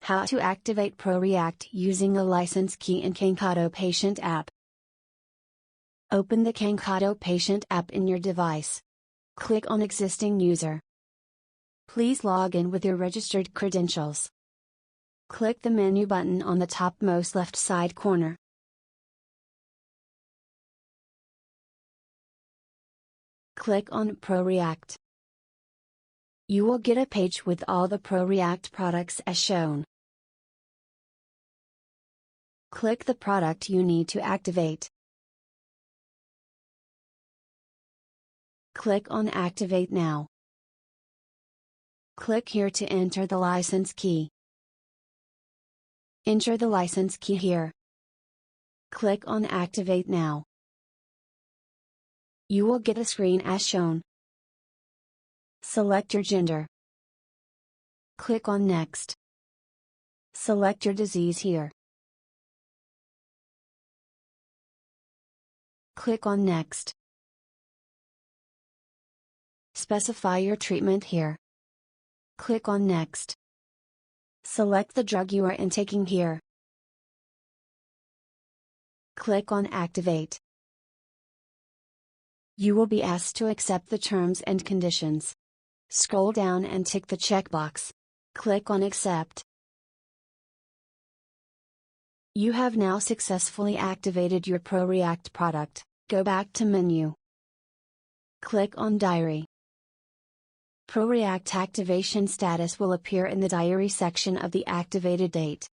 How to activate ProReact using a license key in Cankado Patient App. Open the Cankado Patient App in your device. Click on Existing User. Please log in with your registered credentials. Click the menu button on the topmost left side corner. Click on ProReact. You will get a page with all the ProReact products as shown. Click the product you need to activate. Click on Activate Now. Click here to enter the license key. Enter the license key here. Click on Activate Now. You will get a screen as shown. Select your gender. Click on Next. Select your disease here. Click on Next. Specify your treatment here. Click on Next. Select the drug you are intaking here. Click on Activate. You will be asked to accept the terms and conditions. Scroll down and tick the checkbox. Click on Accept. You have now successfully activated your ProReact product. Go back to menu. Click on Diary. ProReact activation status will appear in the Diary section of the activated date.